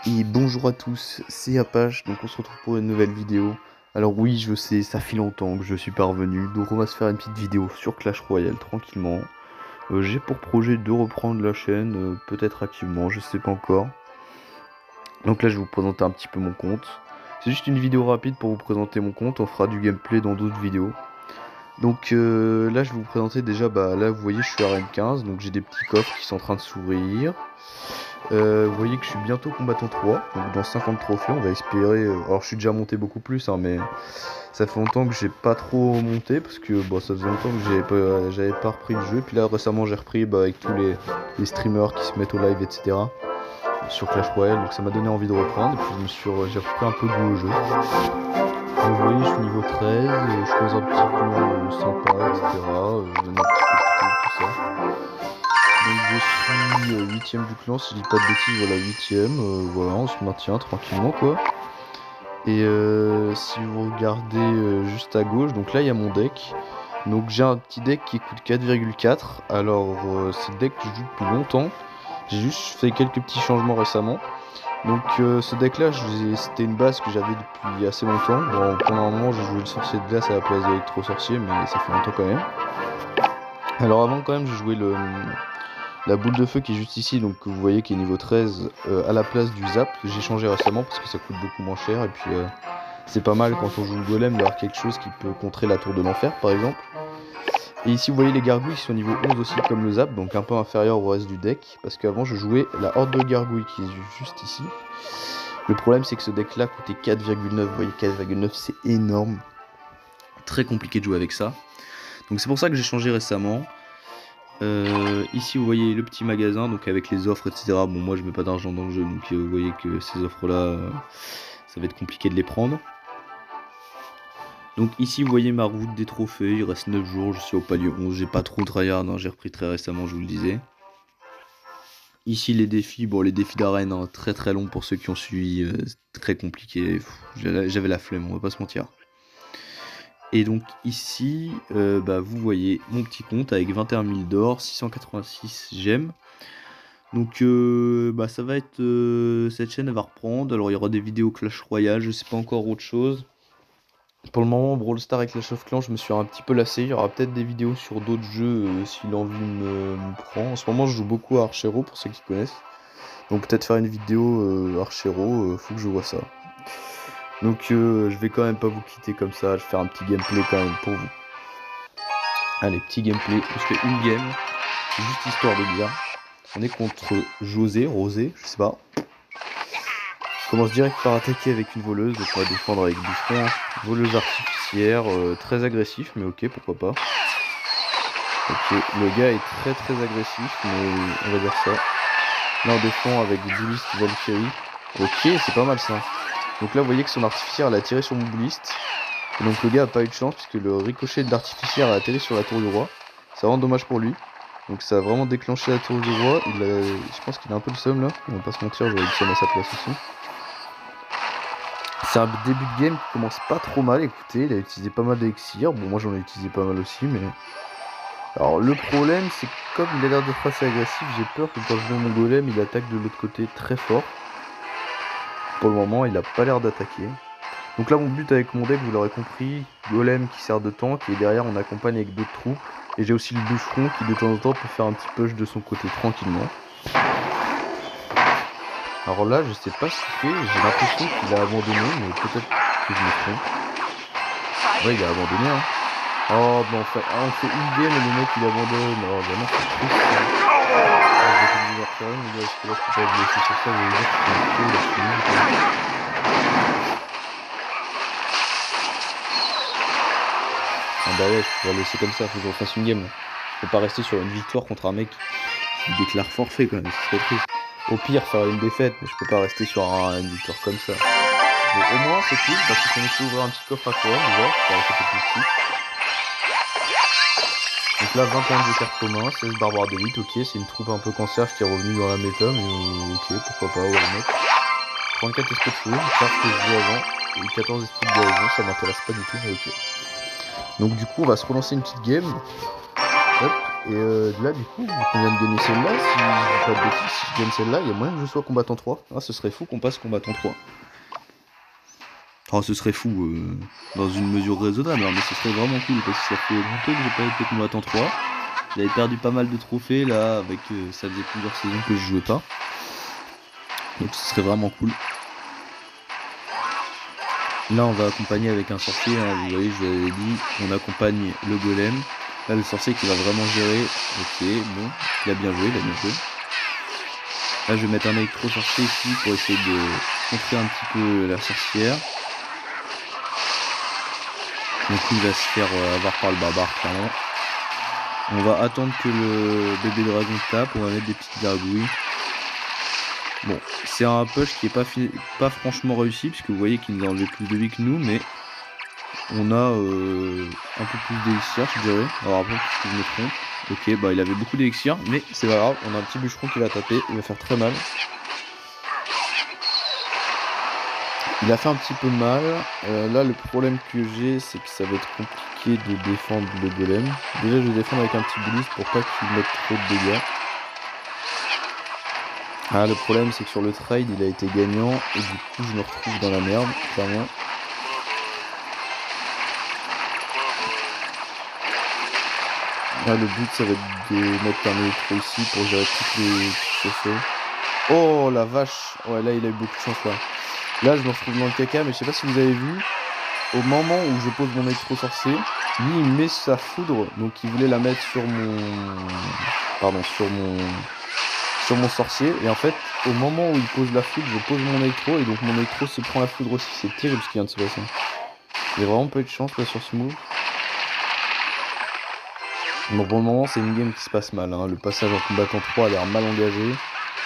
Et bonjour à tous, c'est Apache, donc on se retrouve pour une nouvelle vidéo. Alors oui, je sais, ça fait longtemps que je suis parvenu, donc on va se faire une petite vidéo sur Clash Royale tranquillement. J'ai pour projet de reprendre la chaîne, peut-être activement, je sais pas encore. Donc là je vais vous présenter un petit peu mon compte. C'est juste une vidéo rapide pour vous présenter mon compte, on fera du gameplay dans d'autres vidéos. Donc là je vais vous présenter déjà, là vous voyez je suis à RM15, donc j'ai des petits coffres qui sont en train de s'ouvrir. Vous voyez que je suis bientôt combattant 3, donc dans 50 trophées on va espérer, alors je suis déjà monté beaucoup plus hein, mais ça fait longtemps que j'ai pas trop monté parce que ça faisait longtemps que j'avais pas repris le jeu, puis là récemment j'ai repris avec tous les streamers qui se mettent au live etc sur Clash Royale, donc ça m'a donné envie de reprendre et puis j'ai repris un peu goût au jeu. Donc vous voyez je suis niveau 13, je suis dans un petit clan sympa etc, je donne un petit peu de trucs, tout ça. Donc je suis 8ème du clan, si je dis pas de bêtises, voilà 8ème, voilà, on se maintient tranquillement quoi. Et si vous regardez juste à gauche, donc là il y a mon deck. Donc j'ai un petit deck qui coûte 4,4. Alors c'est le deck que je joue depuis longtemps. J'ai juste fait quelques petits changements récemment. Donc ce deck là, c'était une base que j'avais depuis assez longtemps. Bon, pendant un moment j'ai joué le sorcier de glace à la place d'électro sorcier, mais ça fait longtemps quand même. Alors avant quand même j'ai joué la boule de feu qui est juste ici, donc vous voyez qui est niveau 13 à la place du zap, que j'ai changé récemment parce que ça coûte beaucoup moins cher et puis c'est pas mal quand on joue le golem d'avoir quelque chose qui peut contrer la tour de l'enfer par exemple. Et ici vous voyez les gargouilles qui sont niveau 11 aussi comme le zap, donc un peu inférieur au reste du deck, parce qu'avant je jouais la horde de gargouilles qui est juste ici. Le problème c'est que ce deck là coûtait 4,9, vous voyez 4,9 c'est énorme, très compliqué de jouer avec ça. Donc c'est pour ça que j'ai changé récemment. Ici vous voyez le petit magasin donc avec les offres etc. Bon moi je mets pas d'argent dans le jeu donc vous voyez que ces offres là ça va être compliqué de les prendre. Donc ici vous voyez ma route des trophées, il reste 9 jours, je suis au palier 11, j'ai pas trop tryhard, hein, j'ai repris très récemment je vous le disais. Ici les défis, bon les défis d'arène hein, très très longs pour ceux qui ont suivi, très compliqué, j'avais la flemme on va pas se mentir. Et donc ici, vous voyez mon petit compte avec 21 000 d'or, 686 gemmes. Donc ça va être, cette chaîne elle va reprendre, alors il y aura des vidéos Clash Royale, je sais pas encore autre chose. Pour le moment Brawl Stars et Clash of Clans je me suis un petit peu lassé, il y aura peut-être des vidéos sur d'autres jeux si l'envie me prend. En ce moment je joue beaucoup à Archero pour ceux qui connaissent. Donc peut-être faire une vidéo Archero, faut que je vois ça. Donc je vais quand même pas vous quitter comme ça, je vais faire un petit gameplay quand même pour vous. Allez, petit gameplay, je fais une game, juste histoire de dire. On est contre Rosé, je sais pas. Je commence direct par attaquer avec une voleuse, donc on va défendre avec du front. Voleuse artificière, très agressif, mais ok, pourquoi pas. Ok, le gars est très très agressif, mais on va dire ça. Là on défend avec du Duelist Valkyrie. Ok, c'est pas mal ça. Donc là vous voyez que son artificière elle a tiré sur mon Duelist. Et donc le gars a pas eu de chance puisque le ricochet de l'artificière a atterri sur la tour du roi. C'est vraiment dommage pour lui. Donc ça a vraiment déclenché la tour du roi. Je pense qu'il a un peu le seum là. On va pas se mentir, j'aurais eu le seum à sa place aussi. C'est un début de game qui commence pas trop mal. Écoutez, il a utilisé pas mal d'élixir. Bon, moi j'en ai utilisé pas mal aussi, mais. Alors le problème, c'est que comme il a l'air d'être assez agressif, j'ai peur que quand je mets mon golem, il attaque de l'autre côté très fort. Pour le moment, il a pas l'air d'attaquer. Donc là mon but avec mon deck, vous l'aurez compris, golem qui sert de tank et derrière on accompagne avec d'autres troupes. Et j'ai aussi le bûcheron qui de temps en temps peut faire un petit push de son côté tranquillement. Alors là je sais pas ce qu'il fait, j'ai l'impression qu'il a abandonné, mais peut-être que je me trompe. Ouais il a abandonné hein. Oh bah on fait une game et le mec il abandonne. Oh bah non c'est triste ça. Ah, je vais pas vous en faire une, mais là je peux pas vous laisser sur ça, vous allez dire que c'est un pro, là je suis nul. Ah bah ouais, je peux pas laisser comme ça, faut que je refasse une game. Je peux pas rester sur une victoire contre un mec qui déclare forfait quand même, ce serait triste. Au pire, faire une défaite, mais je peux pas rester sur une victoire comme ça. Bon, au moins c'est cool parce que ça nous fait ouvrir un petit coffre à quoi, déjà, ça va faire plus. Donc là, 21 de cartes communs, 16 barbares d'élite, ok, c'est une troupe un peu concierge qui est revenue dans la méta, mais ok, pourquoi pas, ouais, mec. 34 esprits de feu, une carte que je jouais avant, et 14 esprits de guérison, ça m'intéresse pas du tout, mais ok. Donc du coup, on va se relancer une petite game. Hop. Et là, du coup, vu qu'on vient de gagner celle-là, si je dis pas de bêtises, si je gagne celle-là, il y a moyen que je sois combattant 3. Ah, ce serait fou qu'on passe combattant 3. Oh, ce serait fou, dans une mesure raisonnable, hein, mais ce serait vraiment cool, parce que ça fait longtemps que j'ai pas été combattant 3. J'avais perdu pas mal de trophées, là, avec ça faisait plusieurs saisons que je jouais pas. Donc ce serait vraiment cool. Là, on va accompagner avec un sorcier, hein, vous voyez, je vous avais dit, on accompagne le golem. Là, le sorcier qui va vraiment gérer. Ok, bon, il a bien joué, il a bien joué. Là, je vais mettre un électro-sorcier ici pour essayer de contrer un petit peu la sorcière. Donc, il va se faire avoir par le barbare, clairement. On va attendre que le bébé dragon tape, on va mettre des petites gargouilles. Bon, c'est un push qui est pas franchement réussi, puisque vous voyez qu'il nous a enlevé plus de vie que nous, mais on a un peu plus d'élixir, je dirais. Alors après, si je me trompe. Ok, bah il avait beaucoup d'élixir, mais c'est pas grave, on a un petit bûcheron qui va taper, il va faire très mal. Il a fait un petit peu mal. Là, le problème que j'ai, c'est que ça va être compliqué de défendre le golem. Déjà, je vais défendre avec un petit bonus pour pas qu'il mette trop de dégâts. Ah, le problème, c'est que sur le trade, il a été gagnant, et du coup, je me retrouve dans la merde, clairement. Là, le but, ça va être de mettre un électro ici pour gérer toutes les chaussées. Oh, la vache! Ouais, là, il a eu beaucoup de chance, là. Là, je me retrouve dans le caca, mais je sais pas si vous avez vu, au moment où je pose mon électro sorcier, lui, il met sa foudre, donc il voulait la mettre sur mon... Pardon, sur mon sorcier, et en fait, au moment où il pose la foudre, je pose mon électro, et donc mon électro se prend la foudre aussi. C'est terrible ce qui vient de se passer. J'ai vraiment pas eu de chance, là, sur ce move. Bon, pour le moment, c'est une game qui se passe mal, hein. Le passage en combattant 3 a l'air mal engagé.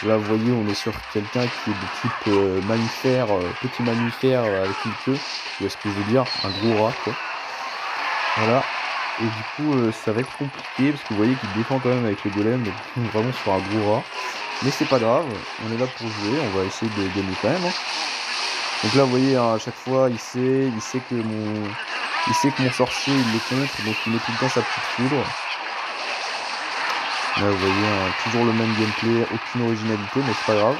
Là, vous voyez, on est sur quelqu'un qui est de type mammifère, petit mammifère avec une queue. Tu vois ce que je veux dire? Un gros rat, quoi. Voilà. Et du coup, ça va être compliqué, parce que vous voyez qu'il défend quand même avec le golem, donc on est vraiment sur un gros rat. Mais c'est pas grave, on est là pour jouer, on va essayer de gagner quand même, hein. Donc là, vous voyez, hein, à chaque fois, il sait que mon sorcier, il le contre, donc il met tout le temps sa petite foudre. Là, vous voyez, hein, toujours le même gameplay, aucune originalité, mais c'est pas grave.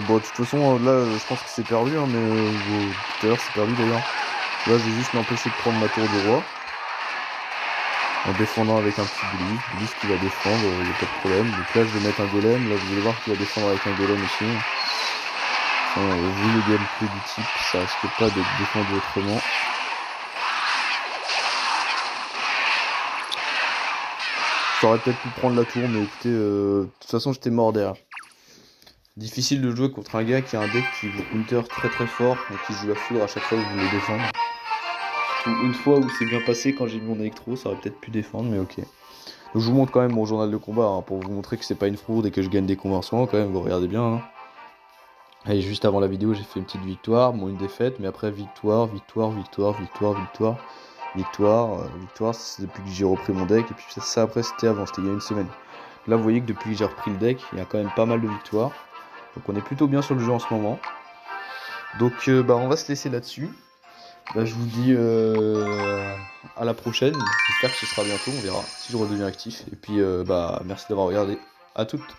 Bon, de toute façon, là, je pense que c'est perdu, hein, mais tout à l'heure, c'est perdu d'ailleurs. Là, je vais juste m'empêcher de prendre ma tour de roi. En défendant avec un petit Bulus qui va défendre, il n'y a pas de problème. Donc là, je vais mettre un golem. Là, vous allez voir qu'il va défendre avec un golem aussi. Enfin, vu le gameplay du type, ça risque pas d'être défendu autrement. J'aurais peut-être pu prendre la tour, mais écoutez, de toute façon, j'étais mort derrière. Difficile de jouer contre un gars qui a un deck qui vous counter très très fort et qui joue la foudre à chaque fois que vous voulez défendre. Une fois où c'est bien passé quand j'ai mis mon électro, ça aurait peut-être pu défendre, mais ok. Donc je vous montre quand même mon journal de combat, hein, pour vous montrer que c'est pas une fraude et que je gagne des combats en ce moment, quand même, vous regardez bien. Hein. Et juste avant la vidéo, j'ai fait une petite victoire, bon une défaite, mais après victoire, victoire, victoire, victoire, victoire, victoire, victoire, c'est depuis que j'ai repris mon deck, et puis ça après c'était avant, c'était il y a une semaine. Là vous voyez que depuis que j'ai repris le deck, il y a quand même pas mal de victoires. Donc on est plutôt bien sur le jeu en ce moment. Donc bah on va se laisser là-dessus. Bah, je vous dis à la prochaine. J'espère que ce sera bientôt, on verra si je redeviens actif. Et puis bah merci d'avoir regardé. À toutes.